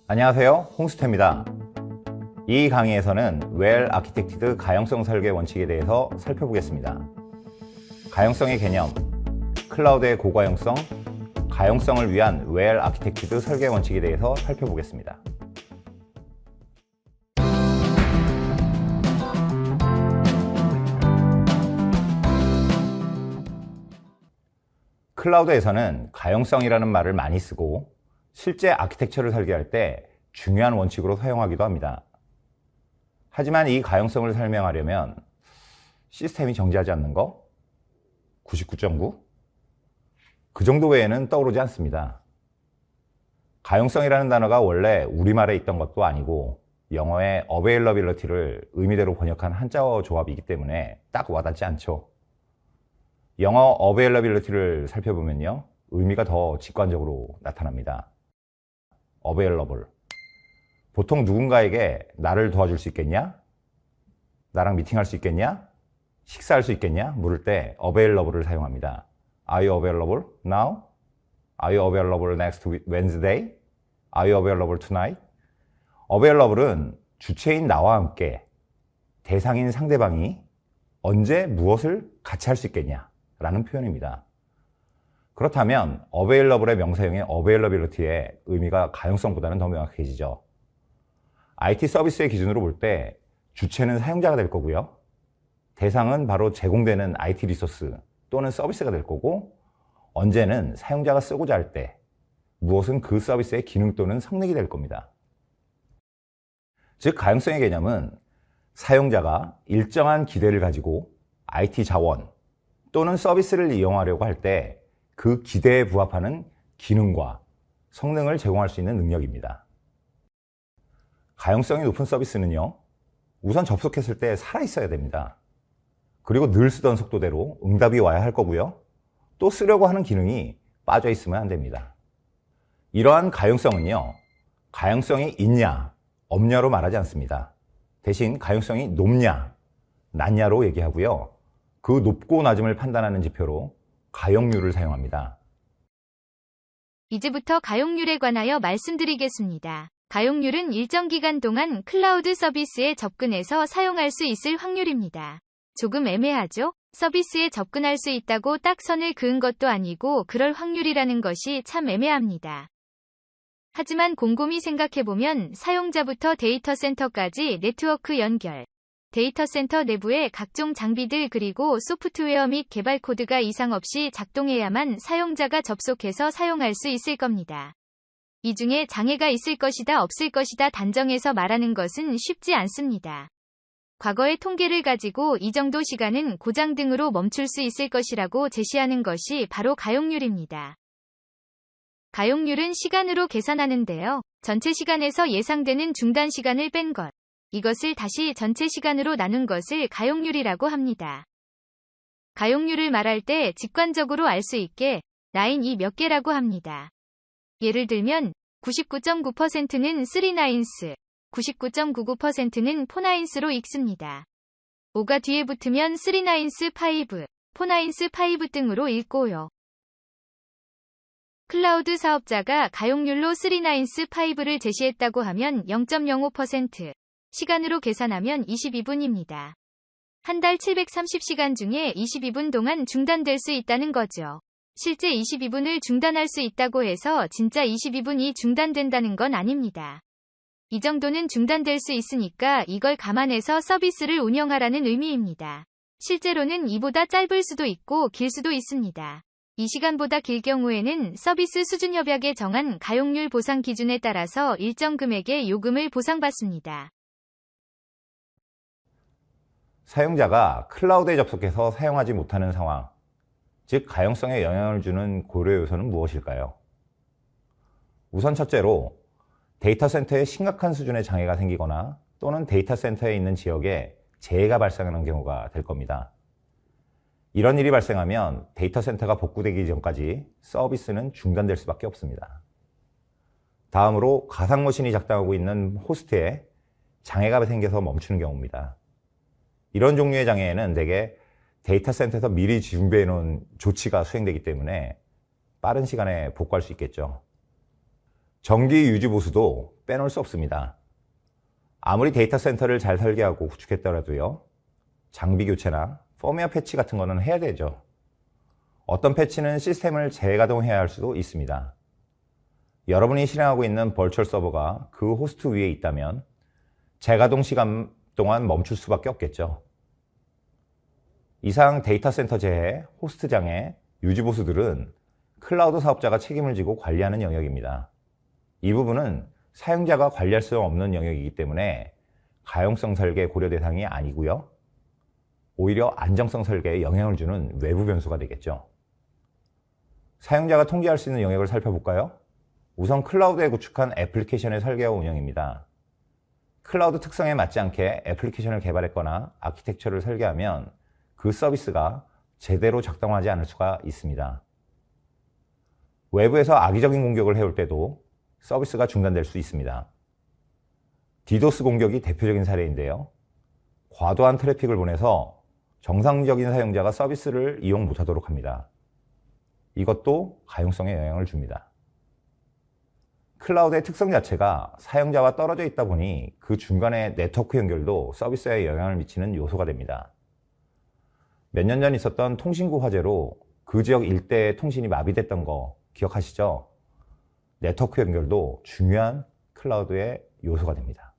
안녕하세요, 홍수태입니다. 이 강의에서는 Well Architected 가용성 설계 원칙에 대해서 살펴보겠습니다. 가용성의 개념, 클라우드의 고가용성, 가용성을 위한 Well Architected 설계 원칙에 대해서 살펴보겠습니다. 클라우드에서는 가용성이라는 말을 많이 쓰고 실제 아키텍처를 설계할 때 중요한 원칙으로 사용하기도 합니다. 하지만 이 가용성을 설명하려면 시스템이 정지하지 않는 거? 99.9? 그 정도 외에는 떠오르지 않습니다. 가용성이라는 단어가 원래 우리말에 있던 것도 아니고 영어의 availability를 의미대로 번역한 한자어 조합이기 때문에 딱 와닿지 않죠. 영어 availability를 살펴보면요, 의미가 더 직관적으로 나타납니다. available. 보통 누군가에게 나를 도와줄 수 있겠냐? 나랑 미팅할 수 있겠냐? 식사할 수 있겠냐? 물을 때 available을 사용합니다. Are you available now? Are you available next Wednesday? Are you available tonight? available은 주체인 나와 함께 대상인 상대방이 언제 무엇을 같이 할 수 있겠냐? 라는 표현입니다. 그렇다면 available의 명사형의 availability의 의미가 가용성보다는 더 명확해지죠. IT 서비스의 기준으로 볼 때 주체는 사용자가 될 거고요. 대상은 바로 제공되는 IT 리소스 또는 서비스가 될 거고, 언제는 사용자가 쓰고자 할 때, 무엇은 그 서비스의 기능 또는 성능이 될 겁니다. 즉, 가용성의 개념은 사용자가 일정한 기대를 가지고 IT 자원 또는 서비스를 이용하려고 할 때 그 기대에 부합하는 기능과 성능을 제공할 수 있는 능력입니다. 가용성이 높은 서비스는요, 우선 접속했을 때 살아있어야 됩니다. 그리고 늘 쓰던 속도대로 응답이 와야 할 거고요. 또 쓰려고 하는 기능이 빠져 있으면 안 됩니다. 이러한 가용성은요, 가용성이 있냐, 없냐로 말하지 않습니다. 대신 가용성이 높냐, 낮냐로 얘기하고요. 그 높고 낮음을 판단하는 지표로 가용률을 사용합니다. 이제부터 가용률에 관하여 말씀드리겠습니다. 가용률은 일정 기간 동안 클라우드 서비스에 접근해서 사용할 수 있을 확률입니다. 조금 애매하죠? 서비스에 접근할 수 있다고 딱 선을 그은 것도 아니고 그럴 확률이라는 것이 참 애매합니다. 하지만 곰곰이 생각해보면 사용자부터 데이터 센터까지 네트워크 연결, 데이터 센터 내부의 각종 장비들 그리고 소프트웨어 및 개발 코드가 이상 없이 작동해야만 사용자가 접속해서 사용할 수 있을 겁니다. 이 중에 장애가 있을 것이다 없을 것이다 단정해서 말하는 것은 쉽지 않습니다. 과거의 통계를 가지고 이 정도 시간은 고장 등으로 멈출 수 있을 것이라고 제시하는 것이 바로 가용률입니다. 가용률은 시간으로 계산하는데요. 전체 시간에서 예상되는 중단 시간을 뺀 것, 이것을 다시 전체 시간으로 나눈 것을 가용률이라고 합니다. 가용률을 말할 때 직관적으로 알 수 있게 라인이 몇 개라고 합니다. 예를 들면 99.9%는 3나인스, 99.99%는 4나인스로 읽습니다. 5가 뒤에 붙으면 3나인스 5, 4나인스 5 등으로 읽고요. 클라우드 사업자가 가용률로 3나인스 5를 제시했다고 하면 0.05%, 시간으로 계산하면 22분입니다. 한 달 730시간 중에 22분 동안 중단될 수 있다는 거죠. 실제 22분을 중단할 수 있다고 해서 진짜 22분이 중단된다는 건 아닙니다. 이 정도는 중단될 수 있으니까 이걸 감안해서 서비스를 운영하라는 의미입니다. 실제로는 이보다 짧을 수도 있고 길 수도 있습니다. 이 시간보다 길 경우에는 서비스 수준 협약에 정한 가용률 보상 기준에 따라서 일정 금액의 요금을 보상받습니다. 사용자가 클라우드에 접속해서 사용하지 못하는 상황, 즉 가용성에 영향을 주는 고려 요소는 무엇일까요? 우선 첫째로 데이터 센터에 심각한 수준의 장애가 생기거나 또는 데이터 센터에 있는 지역에 재해가 발생하는 경우가 될 겁니다. 이런 일이 발생하면 데이터 센터가 복구되기 전까지 서비스는 중단될 수밖에 없습니다. 다음으로 가상머신이 작동하고 있는 호스트에 장애가 생겨서 멈추는 경우입니다. 이런 종류의 장애에는 대개 데이터 센터에서 미리 준비해 놓은 조치가 수행되기 때문에 빠른 시간에 복구할 수 있겠죠. 정기 유지 보수도 빼놓을 수 없습니다. 아무리 데이터 센터를 잘 설계하고 구축했더라도요, 장비 교체나 펌웨어 패치 같은 거는 해야 되죠. 어떤 패치는 시스템을 재가동해야 할 수도 있습니다. 여러분이 실행하고 있는 버추얼 서버가 그 호스트 위에 있다면 재가동 시간 동안 멈출 수밖에 없겠죠. 이상 데이터 센터 재해, 호스트 장애, 유지 보수들은 클라우드 사업자가 책임을 지고 관리하는 영역입니다. 이 부분은 사용자가 관리할 수 없는 영역이기 때문에 가용성 설계 고려 대상이 아니고요. 오히려 안정성 설계에 영향을 주는 외부 변수가 되겠죠. 사용자가 통제할 수 있는 영역을 살펴볼까요? 우선 클라우드에 구축한 애플리케이션의 설계와 운영입니다. 클라우드 특성에 맞지 않게 애플리케이션을 개발했거나 아키텍처를 설계하면 그 서비스가 제대로 작동하지 않을 수가 있습니다. 외부에서 악의적인 공격을 해올 때도 서비스가 중단될 수 있습니다. 디도스 공격이 대표적인 사례인데요. 과도한 트래픽을 보내서 정상적인 사용자가 서비스를 이용 못하도록 합니다. 이것도 가용성에 영향을 줍니다. 클라우드의 특성 자체가 사용자와 떨어져 있다 보니 그 중간에 네트워크 연결도 서비스에 영향을 미치는 요소가 됩니다. 몇 년 전 있었던 통신구 화재로 그 지역 일대의 통신이 마비됐던 거 기억하시죠? 네트워크 연결도 중요한 클라우드의 요소가 됩니다.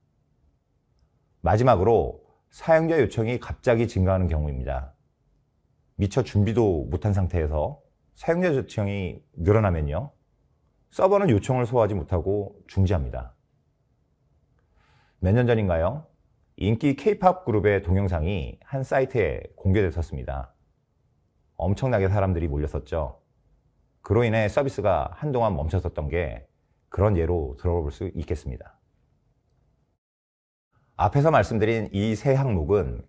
마지막으로 사용자 요청이 갑자기 증가하는 경우입니다. 미처 준비도 못한 상태에서 사용자 요청이 늘어나면요, 서버는 요청을 소화하지 못하고 중지합니다. 몇 년 전인가요? 인기 K-POP 그룹의 동영상이 한 사이트에 공개됐었습니다. 엄청나게 사람들이 몰렸었죠. 그로 인해 서비스가 한동안 멈춰섰던 게 그런 예로 들어볼 수 있겠습니다. 앞에서 말씀드린 이 세 항목은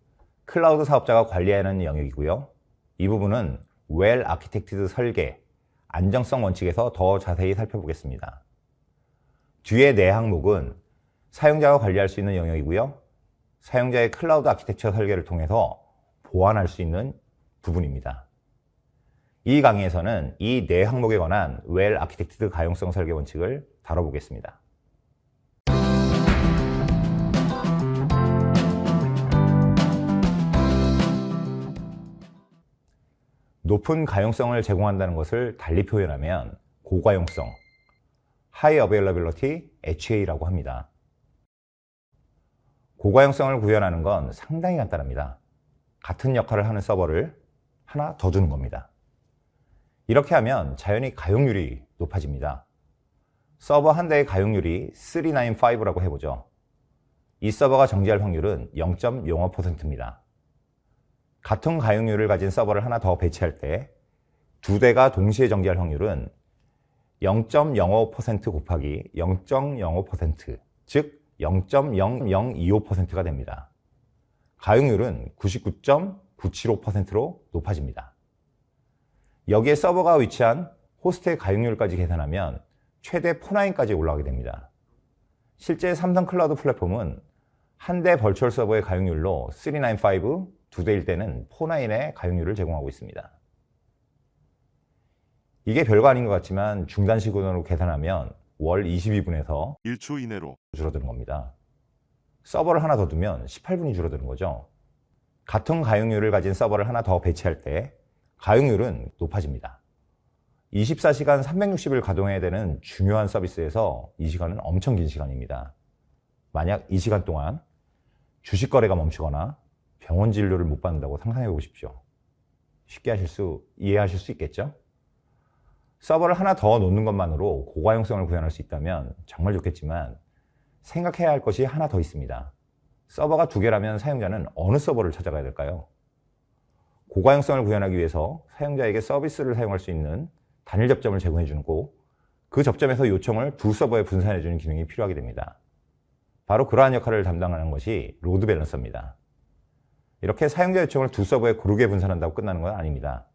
클라우드 사업자가 관리하는 영역이고요. 이 부분은 웰 아키텍티드 설계, 안정성 원칙에서 더 자세히 살펴보겠습니다. 뒤에 네 항목은 사용자가 관리할 수 있는 영역이고요. 사용자의 클라우드 아키텍처 설계를 통해서 보완할 수 있는 부분입니다. 이 강의에서는 이 네 항목에 관한 웰 아키텍티드 가용성 설계 원칙을 다뤄보겠습니다. 높은 가용성을 제공한다는 것을 달리 표현하면 고가용성, High Availability, HA라고 합니다. 고가용성을 구현하는 건 상당히 간단합니다. 같은 역할을 하는 서버를 하나 더 주는 겁니다. 이렇게 하면 자연히 가용률이 높아집니다. 서버 한 대의 가용률이 395라고 해보죠. 이 서버가 정지할 확률은 0.05%입니다. 같은 가용률을 가진 서버를 하나 더 배치할 때 두 대가 동시에 정지할 확률은 0.05% 곱하기 0.05%, 즉 0.0025%가 됩니다. 가용률은 99.975%로 높아집니다. 여기에 서버가 위치한 호스트의 가용률까지 계산하면 최대 포9까지 올라가게 됩니다. 실제 삼성 클라우드 플랫폼은 한 대 버추얼 서버의 가용률로 395, 두 대일 때는 포9의 가용률을 제공하고 있습니다. 이게 별거 아닌 것 같지만 중단 시간으로 계산하면 월 22분에서 1초 이내로 줄어드는 겁니다. 서버를 하나 더 두면 18분이 줄어드는 거죠. 같은 가용률을 가진 서버를 하나 더 배치할 때 가용률은 높아집니다. 24시간 360일 가동해야 되는 중요한 서비스에서 이 시간은 엄청 긴 시간입니다. 만약 이 시간 동안 주식 거래가 멈추거나 병원 진료를 못 받는다고 상상해 보십시오. 쉽게 이해하실 수 있겠죠? 서버를 하나 더 놓는 것만으로 고가용성을 구현할 수 있다면 정말 좋겠지만 생각해야 할 것이 하나 더 있습니다. 서버가 두 개라면 사용자는 어느 서버를 찾아가야 될까요? 고가용성을 구현하기 위해서 사용자에게 서비스를 사용할 수 있는 단일 접점을 제공해 주는 거, 그 접점에서 요청을 두 서버에 분산해 주는 기능이 필요하게 됩니다. 바로 그러한 역할을 담당하는 것이 로드 밸런서입니다. 이렇게 사용자 요청을 두 서버에 고르게 분산한다고 끝나는 건 아닙니다.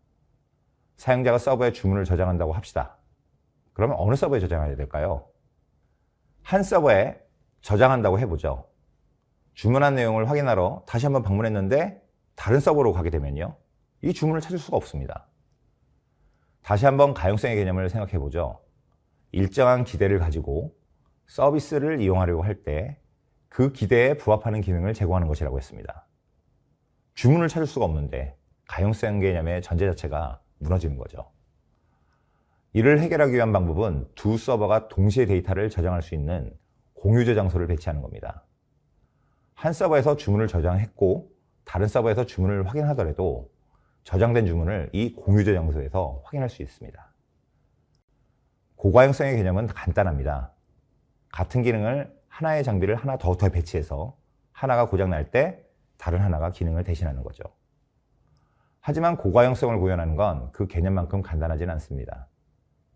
사용자가 서버에 주문을 저장한다고 합시다. 그러면 어느 서버에 저장해야 될까요? 한 서버에 저장한다고 해보죠. 주문한 내용을 확인하러 다시 한번 방문했는데 다른 서버로 가게 되면요, 이 주문을 찾을 수가 없습니다. 다시 한번 가용성의 개념을 생각해보죠. 일정한 기대를 가지고 서비스를 이용하려고 할 때 그 기대에 부합하는 기능을 제공하는 것이라고 했습니다. 주문을 찾을 수가 없는데 가용성 개념의 전제 자체가 무너지는 거죠. 이를 해결하기 위한 방법은 두 서버가 동시에 데이터를 저장할 수 있는 공유 저장소를 배치하는 겁니다. 한 서버에서 주문을 저장했고 다른 서버에서 주문을 확인하더라도 저장된 주문을 이 공유 저장소에서 확인할 수 있습니다. 고가용성의 개념은 간단합니다. 같은 기능을 하나의 장비를 하나 더 배치해서 하나가 고장날 때 다른 하나가 기능을 대신하는 거죠. 하지만 고가용성을 구현하는 건 그 개념만큼 간단하진 않습니다.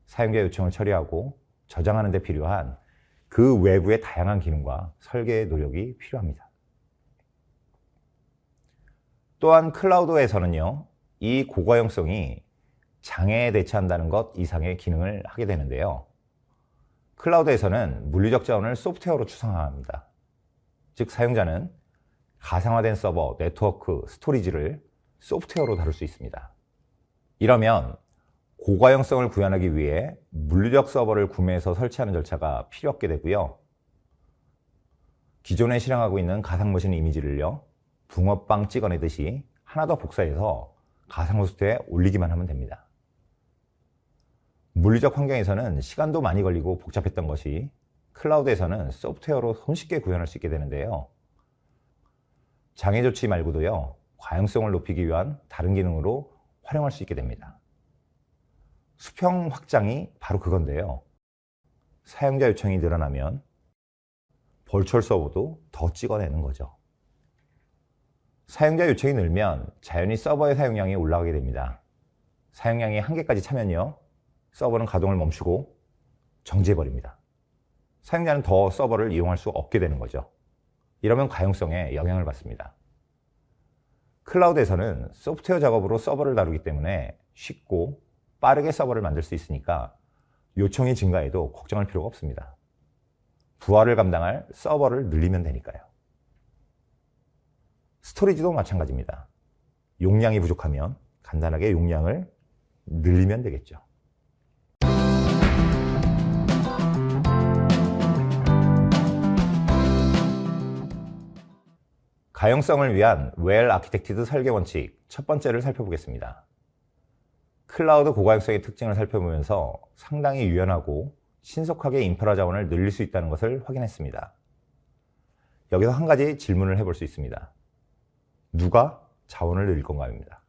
사용자 요청을 처리하고 저장하는 데 필요한 그 외부의 다양한 기능과 설계의 노력이 필요합니다. 또한 클라우드에서는요, 이 고가용성이 장애에 대처한다는 것 이상의 기능을 하게 되는데요. 클라우드에서는 물리적 자원을 소프트웨어로 추상화합니다. 즉 사용자는 가상화된 서버, 네트워크, 스토리지를 소프트웨어로 다룰 수 있습니다. 이러면 고가용성을 구현하기 위해 물리적 서버를 구매해서 설치하는 절차가 필요 없게 되고요. 기존에 실행하고 있는 가상머신 이미지를요, 붕어빵 찍어내듯이 하나 더 복사해서 가상호스트에 올리기만 하면 됩니다. 물리적 환경에서는 시간도 많이 걸리고 복잡했던 것이 클라우드에서는 소프트웨어로 손쉽게 구현할 수 있게 되는데요. 장애 조치 말고도요, 가용성을 높이기 위한 다른 기능으로 활용할 수 있게 됩니다. 수평 확장이 바로 그건데요. 사용자 요청이 늘어나면 버추얼 서버도 더 찍어내는 거죠. 사용자 요청이 늘면 자연히 서버의 사용량이 올라가게 됩니다. 사용량이 한계까지 차면요, 서버는 가동을 멈추고 정지해버립니다. 사용자는 더 서버를 이용할 수 없게 되는 거죠. 이러면 가용성에 영향을 받습니다. 클라우드에서는 소프트웨어 작업으로 서버를 다루기 때문에 쉽고 빠르게 서버를 만들 수 있으니까 요청이 증가해도 걱정할 필요가 없습니다. 부하를 감당할 서버를 늘리면 되니까요. 스토리지도 마찬가지입니다. 용량이 부족하면 간단하게 용량을 늘리면 되겠죠. 가용성을 위한 Well Architected 설계 원칙 첫 번째를 살펴보겠습니다. 클라우드 고가용성의 특징을 살펴보면서 상당히 유연하고 신속하게 인프라 자원을 늘릴 수 있다는 것을 확인했습니다. 여기서 한 가지 질문을 해볼 수 있습니다. 누가 자원을 늘릴 건가입니다.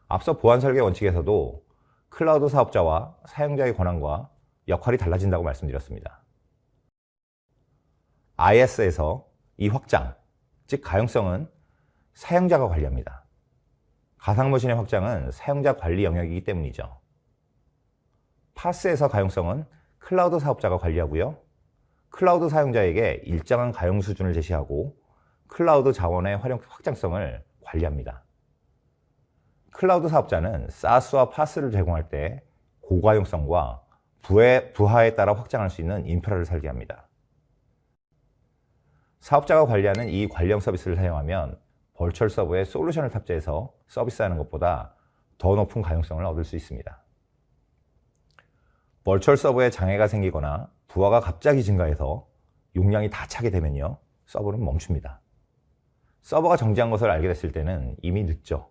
앞서 보안 설계 원칙에서도 클라우드 사업자와 사용자의 권한과 역할이 달라진다고 말씀드렸습니다. IS에서 이 확장, 즉 가용성은 사용자가 관리합니다. 가상머신의 확장은 사용자 관리 영역이기 때문이죠. 파스에서 가용성은 클라우드 사업자가 관리하고요. 클라우드 사용자에게 일정한 가용 수준을 제시하고 클라우드 자원의 활용 확장성을 관리합니다. 클라우드 사업자는 SaaS와 파스를 제공할 때 고가용성과 부하에 따라 확장할 수 있는 인프라를 설계합니다. 사업자가 관리하는 이 관련 서비스를 사용하면 버추얼 서버에 솔루션을 탑재해서 서비스하는 것보다 더 높은 가용성을 얻을 수 있습니다. 버추얼 서버에 장애가 생기거나 부하가 갑자기 증가해서 용량이 다 차게 되면요, 서버는 멈춥니다. 서버가 정지한 것을 알게 됐을 때는 이미 늦죠.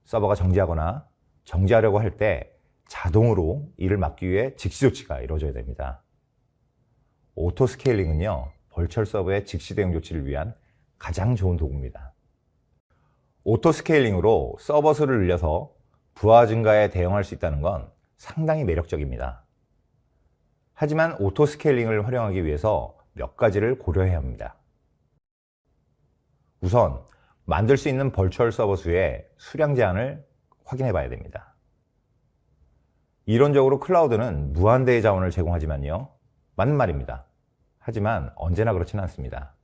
서버가 정지하거나 정지하려고 할 때 자동으로 이를 막기 위해 즉시 조치가 이루어져야 됩니다. 오토 스케일링은요, 버추얼 서버의 즉시 대응 조치를 위한 가장 좋은 도구입니다. 오토 스케일링으로 서버 수를 늘려서 부하 증가에 대응할 수 있다는 건 상당히 매력적입니다. 하지만 오토 스케일링을 활용하기 위해서 몇 가지를 고려해야 합니다. 우선 만들 수 있는 버추얼 서버 수의 수량 제한을 확인해 봐야 됩니다. 이론적으로 클라우드는 무한대의 자원을 제공하지만요, 맞는 말입니다. 하지만 언제나 그렇지는 않습니다.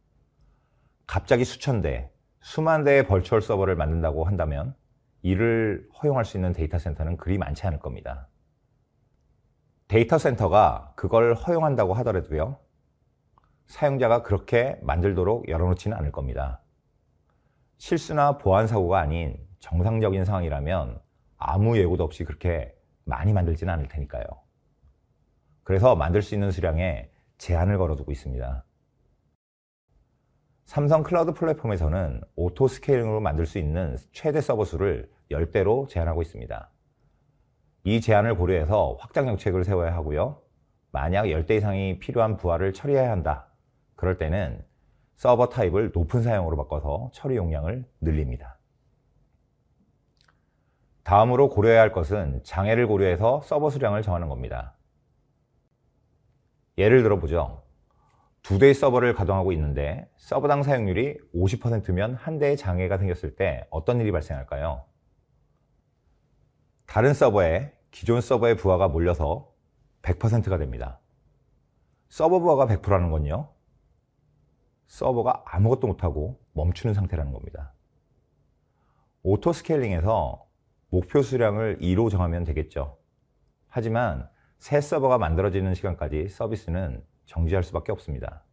갑자기 수천 대, 수만 대의 버추얼 서버를 만든다고 한다면 이를 허용할 수 있는 데이터 센터는 그리 많지 않을 겁니다. 데이터 센터가 그걸 허용한다고 하더라도요, 사용자가 그렇게 만들도록 열어놓지는 않을 겁니다. 실수나 보안 사고가 아닌 정상적인 상황이라면 아무 예고도 없이 그렇게 많이 만들지는 않을 테니까요. 그래서 만들 수 있는 수량에 제한을 걸어두고 있습니다. 삼성 클라우드 플랫폼에서는 오토 스케일링으로 만들 수 있는 최대 서버 수를 10대로 제한하고 있습니다. 이 제한을 고려해서 확장 정책을 세워야 하고요. 만약 10대 이상이 필요한 부하를 처리해야 한다. 그럴 때는 서버 타입을 높은 사양으로 바꿔서 처리 용량을 늘립니다. 다음으로 고려해야 할 것은 장애를 고려해서 서버 수량을 정하는 겁니다. 예를 들어보죠. 2대의 서버를 가동하고 있는데 서버당 사용률이 50%면 한 대의 장애가 생겼을 때 어떤 일이 발생할까요? 다른 서버에 기존 서버의 부하가 몰려서 100%가 됩니다. 서버 부하가 100%라는 건요, 서버가 아무것도 못하고 멈추는 상태라는 겁니다. 오토 스케일링에서 목표 수량을 2로 정하면 되겠죠. 하지만 새 서버가 만들어지는 시간까지 서비스는 정지할 수밖에 없습니다.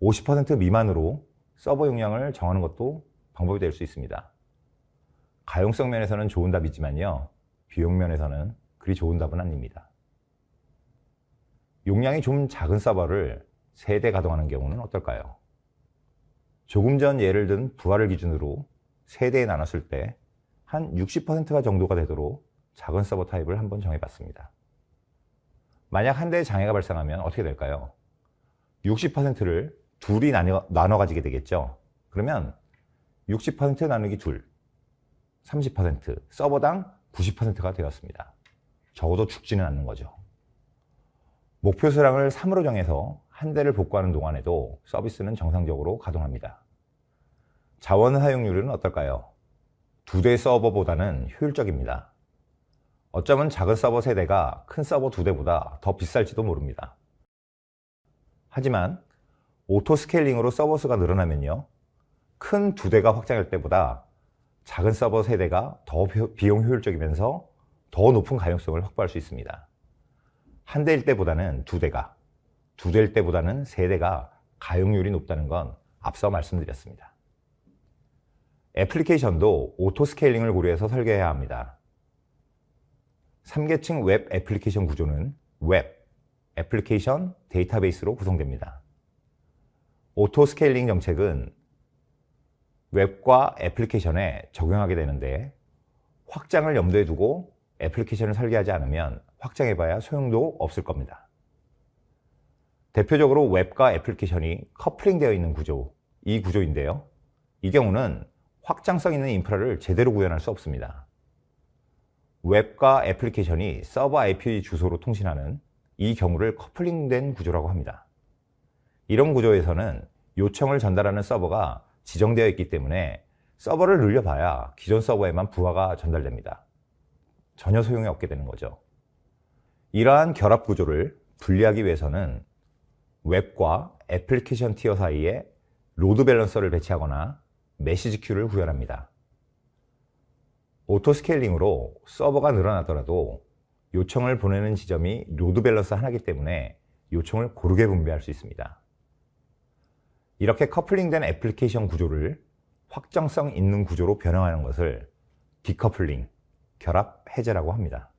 50% 미만으로 서버 용량을 정하는 것도 방법이 될 수 있습니다. 가용성 면에서는 좋은 답이지만요, 비용 면에서는 그리 좋은 답은 아닙니다. 용량이 좀 작은 서버를 3대 가동하는 경우는 어떨까요? 조금 전 예를 든 부하를 기준으로 3대에 나눴을 때 한 60%가 정도가 되도록 작은 서버 타입을 한번 정해봤습니다. 만약 한 대의 장애가 발생하면 어떻게 될까요? 60%를 둘이 나눠 가지게 되겠죠. 그러면 60% 나누기 둘, 30%, 서버당 90%가 되었습니다. 적어도 죽지는 않는 거죠. 목표 수량을 3으로 정해서 한 대를 복구하는 동안에도 서비스는 정상적으로 가동합니다. 자원 사용률은 어떨까요? 2대 서버보다는 효율적입니다. 어쩌면 작은 서버 3대가 큰 서버 2대보다 더 비쌀지도 모릅니다. 하지만 오토 스케일링으로 서버 수가 늘어나면요, 큰 2대가 확장할 때보다 작은 서버 3대가 더 비용 효율적이면서 더 높은 가용성을 확보할 수 있습니다. 한 대일 때보다는 2대가, 2대일 때보다는 3대가 가용률이 높다는 건 앞서 말씀드렸습니다. 애플리케이션도 오토 스케일링을 고려해서 설계해야 합니다. 3계층 웹 애플리케이션 구조는 웹, 애플리케이션, 데이터베이스로 구성됩니다. 오토 스케일링 정책은 웹과 애플리케이션에 적용하게 되는데, 확장을 염두에 두고 애플리케이션을 설계하지 않으면 확장해봐야 소용도 없을 겁니다. 대표적으로 웹과 애플리케이션이 커플링 되어 있는 구조, 이 구조인데요. 이 경우는 확장성 있는 인프라를 제대로 구현할 수 없습니다. 웹과 애플리케이션이 서버 IP 주소로 통신하는 이 경우를 커플링된 구조라고 합니다. 이런 구조에서는 요청을 전달하는 서버가 지정되어 있기 때문에 서버를 늘려봐야 기존 서버에만 부하가 전달됩니다. 전혀 소용이 없게 되는 거죠. 이러한 결합 구조를 분리하기 위해서는 웹과 애플리케이션 티어 사이에 로드 밸런서를 배치하거나 메시지 큐를 구현합니다. 오토 스케일링으로 서버가 늘어나더라도 요청을 보내는 지점이 로드 밸런서 하나이기 때문에 요청을 고르게 분배할 수 있습니다. 이렇게 커플링된 애플리케이션 구조를 확장성 있는 구조로 변형하는 것을 디커플링, 결합 해제라고 합니다.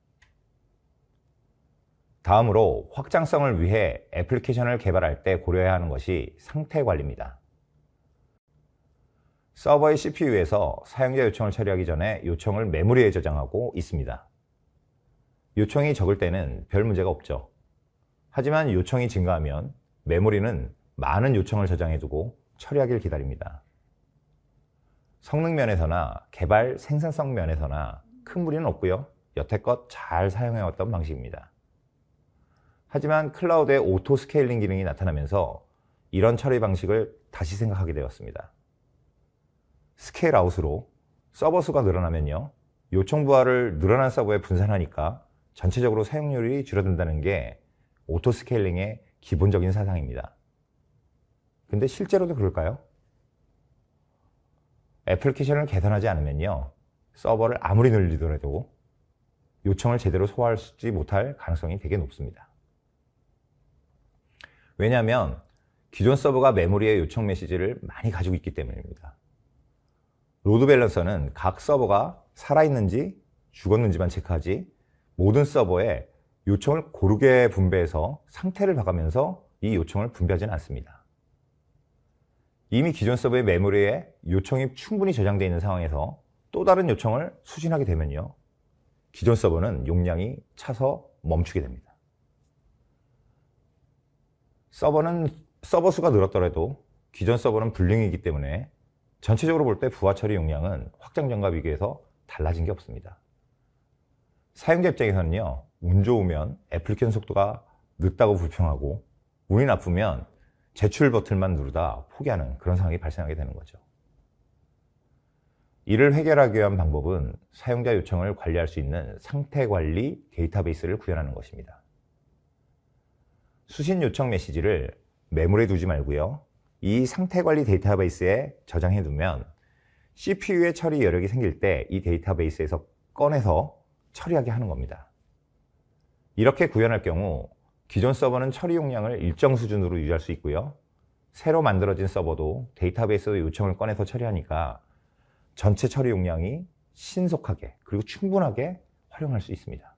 다음으로 확장성을 위해 애플리케이션을 개발할 때 고려해야 하는 것이 상태 관리입니다. 서버의 CPU에서 사용자 요청을 처리하기 전에 요청을 메모리에 저장하고 있습니다. 요청이 적을 때는 별 문제가 없죠. 하지만 요청이 증가하면 메모리는 많은 요청을 저장해두고 처리하길 기다립니다. 성능 면에서나 개발 생산성 면에서나 큰 무리는 없고요. 여태껏 잘 사용해왔던 방식입니다. 하지만 클라우드의 오토 스케일링 기능이 나타나면서 이런 처리 방식을 다시 생각하게 되었습니다. 스케일 아웃으로 서버 수가 늘어나면요, 요청 부하를 늘어난 서버에 분산하니까 전체적으로 사용률이 줄어든다는 게 오토 스케일링의 기본적인 사상입니다. 근데 실제로도 그럴까요? 애플리케이션을 개선하지 않으면요, 서버를 아무리 늘리더라도 요청을 제대로 소화하지 못할 가능성이 되게 높습니다. 왜냐하면 기존 서버가 메모리에 요청 메시지를 많이 가지고 있기 때문입니다. 로드 밸런서는 각 서버가 살아있는지 죽었는지만 체크하지 모든 서버에 요청을 고르게 분배해서 상태를 봐가면서 이 요청을 분배하지는 않습니다. 이미 기존 서버의 메모리에 요청이 충분히 저장되어 있는 상황에서 또 다른 요청을 수신하게 되면요, 기존 서버는 용량이 차서 멈추게 됩니다. 서버 수가 늘었더라도 기존 서버는 불링이기 때문에 전체적으로 볼 때 부하 처리 용량은 확장 전과 비교해서 달라진 게 없습니다. 사용자 입장에서는요, 운 좋으면 애플리케이션 속도가 늦다고 불평하고, 운이 나쁘면 제출 버튼만 누르다 포기하는 그런 상황이 발생하게 되는 거죠. 이를 해결하기 위한 방법은 사용자 요청을 관리할 수 있는 상태 관리 데이터베이스를 구현하는 것입니다. 수신 요청 메시지를 메모리에 두지 말고요, 이 상태 관리 데이터베이스에 저장해 두면 CPU의 처리 여력이 생길 때 이 데이터베이스에서 꺼내서 처리하게 하는 겁니다. 이렇게 구현할 경우 기존 서버는 처리 용량을 일정 수준으로 유지할 수 있고요, 새로 만들어진 서버도 데이터베이스 요청을 꺼내서 처리하니까 전체 처리 용량이 신속하게 그리고 충분하게 활용할 수 있습니다.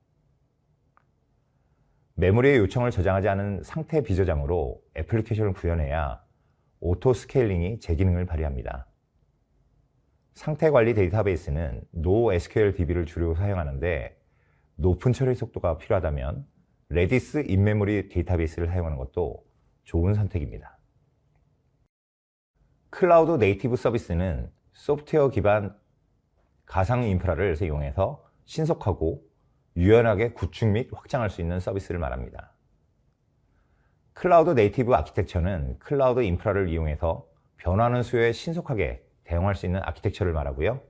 메모리에 요청을 저장하지 않은 상태 비저장으로 애플리케이션을 구현해야 오토 스케일링이 제 기능을 발휘합니다. 상태 관리 데이터베이스는 NoSQL-DB를 주로 사용하는데 높은 처리 속도가 필요하다면 레디스 인메모리 데이터베이스를 사용하는 것도 좋은 선택입니다. 클라우드 네이티브 서비스는 소프트웨어 기반 가상 인프라를 이용해서 신속하고 유연하게 구축 및 확장할 수 있는 서비스를 말합니다. 클라우드 네이티브 아키텍처는 클라우드 인프라를 이용해서 변화하는 수요에 신속하게 대응할 수 있는 아키텍처를 말하고요,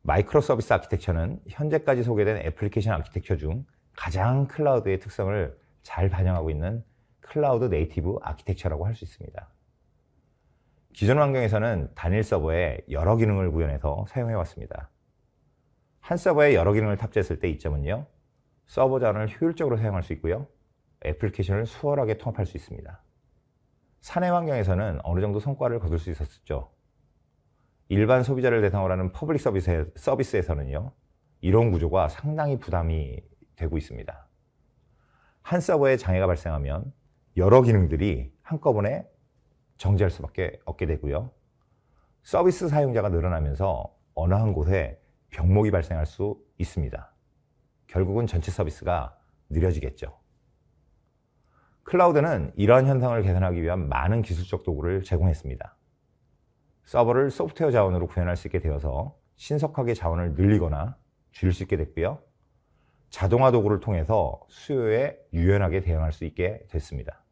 마이크로 서비스 아키텍처는 현재까지 소개된 애플리케이션 아키텍처 중 가장 클라우드의 특성을 잘 반영하고 있는 클라우드 네이티브 아키텍처라고 할 수 있습니다. 기존 환경에서는 단일 서버에 여러 기능을 구현해서 사용해 왔습니다. 한 서버에 여러 기능을 탑재했을 때 이점은요, 서버 자원을 효율적으로 사용할 수 있고요, 애플리케이션을 수월하게 통합할 수 있습니다. 사내 환경에서는 어느 정도 성과를 거둘 수 있었죠. 일반 소비자를 대상으로 하는 퍼블릭 서비스에서는요, 이런 구조가 상당히 부담이 되고 있습니다. 한 서버에 장애가 발생하면 여러 기능들이 한꺼번에 정지할 수밖에 없게 되고요, 서비스 사용자가 늘어나면서 어느 한 곳에 병목이 발생할 수 있습니다. 결국은 전체 서비스가 느려지겠죠. 클라우드는 이러한 현상을 개선하기 위한 많은 기술적 도구를 제공했습니다. 서버를 소프트웨어 자원으로 구현할 수 있게 되어서 신속하게 자원을 늘리거나 줄일 수 있게 됐고요, 자동화 도구를 통해서 수요에 유연하게 대응할 수 있게 됐습니다.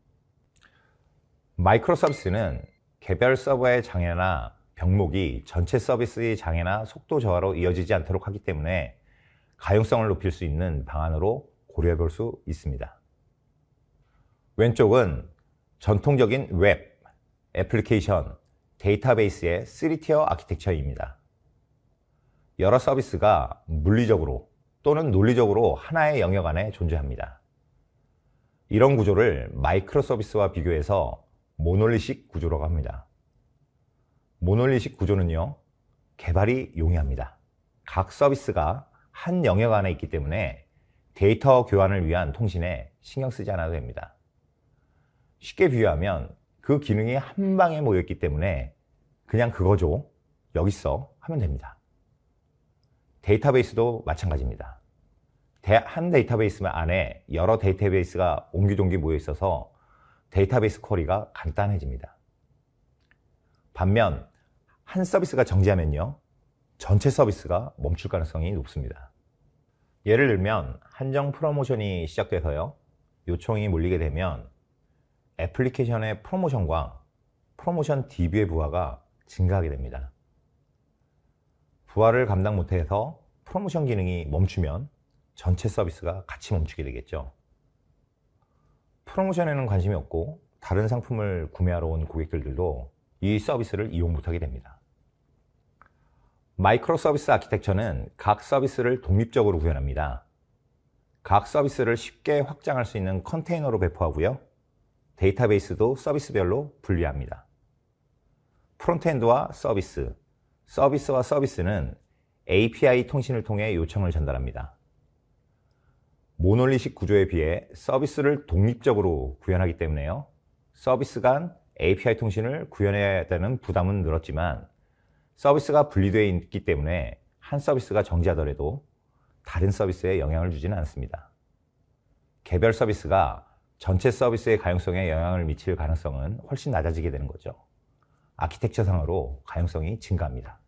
마이크로 서비스는 개별 서버의 장애나 병목이 전체 서비스의 장애나 속도 저하로 이어지지 않도록 하기 때문에 가용성을 높일 수 있는 방안으로 고려해 볼 수 있습니다. 왼쪽은 전통적인 웹, 애플리케이션, 데이터베이스의 3티어 아키텍처입니다. 여러 서비스가 물리적으로 또는 논리적으로 하나의 영역 안에 존재합니다. 이런 구조를 마이크로 서비스와 비교해서 모놀리식 구조라고 합니다. 모놀리식 구조는요, 개발이 용이합니다. 각 서비스가 한 영역 안에 있기 때문에 데이터 교환을 위한 통신에 신경 쓰지 않아도 됩니다. 쉽게 비유하면 그 기능이 한 방에 모여있기 때문에 그냥 그거 줘, 여기 있어 하면 됩니다. 데이터베이스도 마찬가지입니다. 한 데이터베이스 안에 여러 데이터베이스가 옹기종기 모여 있어서 데이터베이스 쿼리가 간단해집니다. 반면 한 서비스가 정지하면요, 전체 서비스가 멈출 가능성이 높습니다. 예를 들면 한정 프로모션이 시작돼서요, 요청이 몰리게 되면 애플리케이션의 프로모션과 프로모션 DB의 부하가 증가하게 됩니다. 부하를 감당 못해서 프로모션 기능이 멈추면 전체 서비스가 같이 멈추게 되겠죠. 프로모션에는 관심이 없고 다른 상품을 구매하러 온 고객들도 이 서비스를 이용 못하게 됩니다. 마이크로 서비스 아키텍처는 각 서비스를 독립적으로 구현합니다. 각 서비스를 쉽게 확장할 수 있는 컨테이너로 배포하고요, 데이터베이스도 서비스별로 분리합니다. 프론트엔드와 서비스, 서비스와 서비스는 API 통신을 통해 요청을 전달합니다. 모놀리식 구조에 비해 서비스를 독립적으로 구현하기 때문에요. 서비스 간 API 통신을 구현해야 되는 부담은 늘었지만 서비스가 분리되어 있기 때문에 한 서비스가 정지하더라도 다른 서비스에 영향을 주지는 않습니다. 개별 서비스가 전체 서비스의 가용성에 영향을 미칠 가능성은 훨씬 낮아지게 되는 거죠. 아키텍처상으로 가용성이 증가합니다.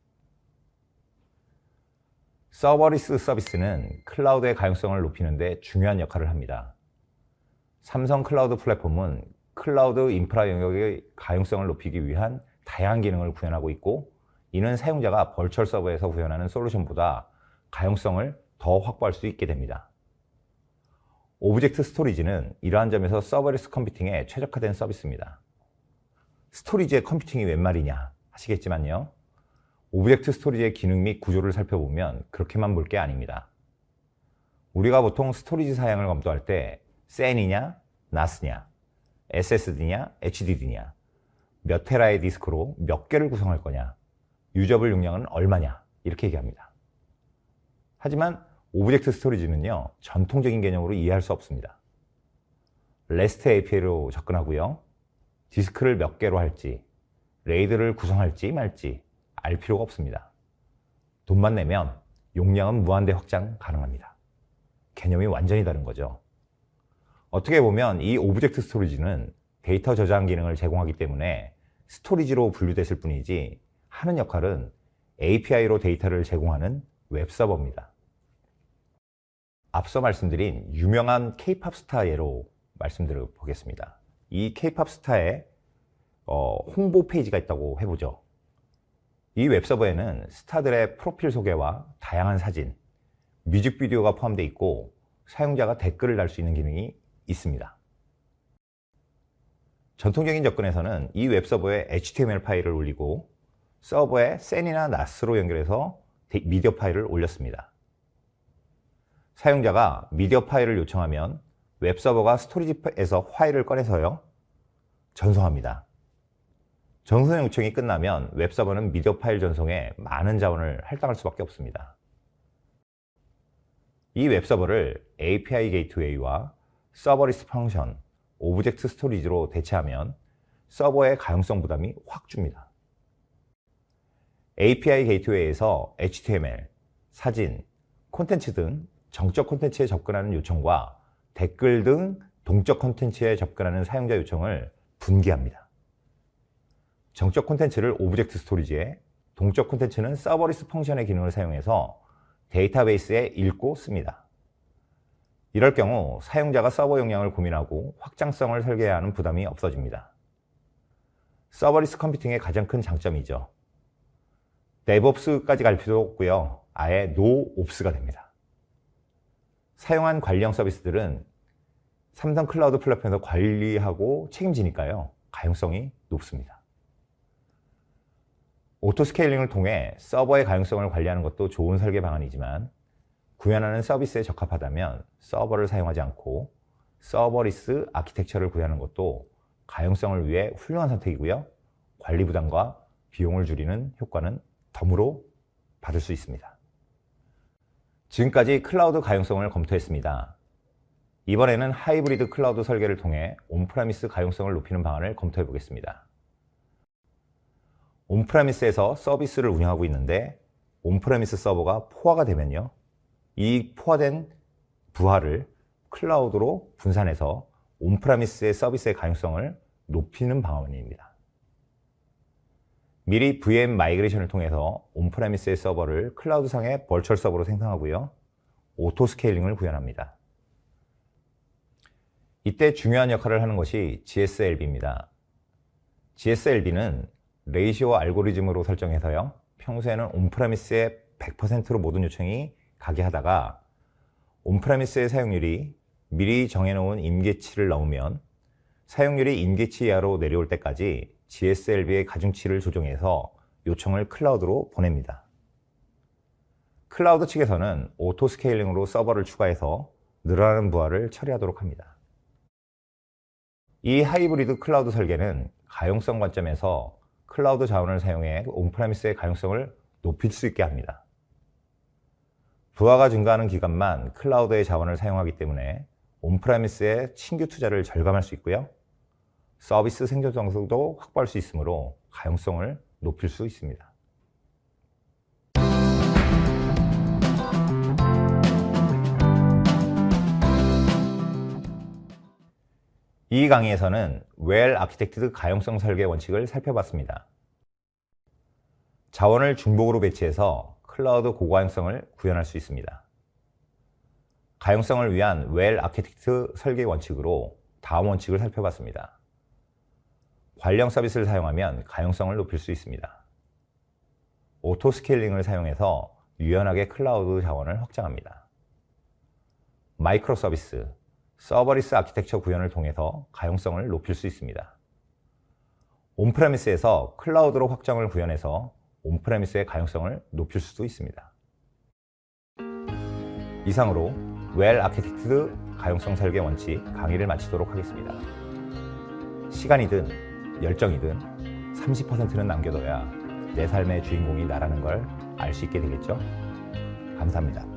서버리스 서비스는 클라우드의 가용성을 높이는 데 중요한 역할을 합니다. 삼성 클라우드 플랫폼은 클라우드 인프라 영역의 가용성을 높이기 위한 다양한 기능을 구현하고 있고, 이는 사용자가 버추얼 서버에서 구현하는 솔루션보다 가용성을 더 확보할 수 있게 됩니다. 오브젝트 스토리지는 이러한 점에서 서버리스 컴퓨팅에 최적화된 서비스입니다. 스토리지의 컴퓨팅이 웬 말이냐 하시겠지만요. 오브젝트 스토리지의 기능 및 구조를 살펴보면 그렇게만 볼 게 아닙니다. 우리가 보통 스토리지 사양을 검토할 때 SAN이냐, NAS냐, SSD냐, HDD냐, 몇 테라의 디스크로 몇 개를 구성할 거냐, 유저블 용량은 얼마냐 이렇게 얘기합니다. 하지만 오브젝트 스토리지는요, 전통적인 개념으로 이해할 수 없습니다. REST API로 접근하고요, 디스크를 몇 개로 할지, 레이드를 구성할지 말지 알 필요가 없습니다. 돈만 내면 용량은 무한대 확장 가능합니다. 개념이 완전히 다른 거죠. 어떻게 보면 이 오브젝트 스토리지는 데이터 저장 기능을 제공하기 때문에 스토리지로 분류됐을 뿐이지 하는 역할은 API로 데이터를 제공하는 웹서버입니다. 앞서 말씀드린 유명한 K-POP 스타 예로 말씀드려 보겠습니다. 이 K-POP 스타의 홍보 페이지가 있다고 해보죠. 이 웹서버에는 스타들의 프로필 소개와 다양한 사진, 뮤직비디오가 포함되어 있고 사용자가 댓글을 달 수 있는 기능이 있습니다. 전통적인 접근에서는 이 웹서버에 HTML 파일을 올리고 서버에 SAN이나 NAS로 연결해서 미디어 파일을 올렸습니다. 사용자가 미디어 파일을 요청하면 웹서버가 스토리지에서 파일을 꺼내서요, 전송합니다. 전송 요청이 끝나면 웹서버는 미디어 파일 전송에 많은 자원을 할당할 수밖에 없습니다. 이 웹서버를 API 게이트웨이와 서버리스 펑션, 오브젝트 스토리지로 대체하면 서버의 가용성 부담이 확 줍니다. API 게이트웨이에서 HTML, 사진, 콘텐츠 등 정적 콘텐츠에 접근하는 요청과 댓글 등 동적 콘텐츠에 접근하는 사용자 요청을 분기합니다. 정적 콘텐츠를 오브젝트 스토리지에, 동적 콘텐츠는 서버리스 펑션의 기능을 사용해서 데이터베이스에 읽고 씁니다. 이럴 경우 사용자가 서버 용량을 고민하고 확장성을 설계해야 하는 부담이 없어집니다. 서버리스 컴퓨팅의 가장 큰 장점이죠. DevOps까지 갈 필요 없고요, 아예 NoOps가 됩니다. 사용한 관리형 서비스들은 삼성 클라우드 플랫폼에서 관리하고 책임지니까요, 가용성이 높습니다. 오토스케일링을 통해 서버의 가용성을 관리하는 것도 좋은 설계 방안이지만 구현하는 서비스에 적합하다면 서버를 사용하지 않고 서버리스 아키텍처를 구현하는 것도 가용성을 위해 훌륭한 선택이고요, 관리 부담과 비용을 줄이는 효과는 덤으로 받을 수 있습니다. 지금까지 클라우드 가용성을 검토했습니다. 이번에는 하이브리드 클라우드 설계를 통해 온프레미스 가용성을 높이는 방안을 검토해 보겠습니다. 온프레미스에서 서비스를 운영하고 있는데 온프레미스 서버가 포화가 되면요, 이 포화된 부하를 클라우드로 분산해서 온프레미스의 서비스의 가용성을 높이는 방안입니다. 미리 VM 마이그레이션을 통해서 온프레미스의 서버를 클라우드상의 버추얼 서버로 생성하고요, 오토 스케일링을 구현합니다. 이때 중요한 역할을 하는 것이 GSLB입니다. GSLB는 레이시오 알고리즘으로 설정해서요, 평소에는 온프레미스에 100%로 모든 요청이 가게 하다가 온프레미스의 사용률이 미리 정해놓은 임계치를 넘으면 사용률이 임계치 이하로 내려올 때까지 GSLB의 가중치를 조정해서 요청을 클라우드로 보냅니다. 클라우드 측에서는 오토 스케일링으로 서버를 추가해서 늘어나는 부하를 처리하도록 합니다. 이 하이브리드 클라우드 설계는 가용성 관점에서 클라우드 자원을 사용해 온프레미스의 가용성을 높일 수 있게 합니다. 부하가 증가하는 기간만 클라우드의 자원을 사용하기 때문에 온프레미스의 신규 투자를 절감할 수 있고요. 서비스 생존성도 확보할 수 있으므로 가용성을 높일 수 있습니다. 이 강의에서는 웰 아키텍트드 가용성 설계 원칙을 살펴봤습니다. 자원을 중복으로 배치해서 클라우드 고가용성을 구현할 수 있습니다. 가용성을 위한 웰 아키텍트 설계 원칙으로 다음 원칙을 살펴봤습니다. 관련 서비스를 사용하면 가용성을 높일 수 있습니다. 오토 스케일링을 사용해서 유연하게 클라우드 자원을 확장합니다. 마이크로 서비스, 서버리스 아키텍처 구현을 통해서 가용성을 높일 수 있습니다. 온프레미스에서 클라우드로 확장을 구현해서 온프레미스의 가용성을 높일 수도 있습니다. 이상으로 웰 아키텍트드 가용성 설계 원칙 강의를 마치도록 하겠습니다. 시간이든 열정이든 30%는 남겨둬야 내 삶의 주인공이 나라는 걸 알 수 있게 되겠죠? 감사합니다.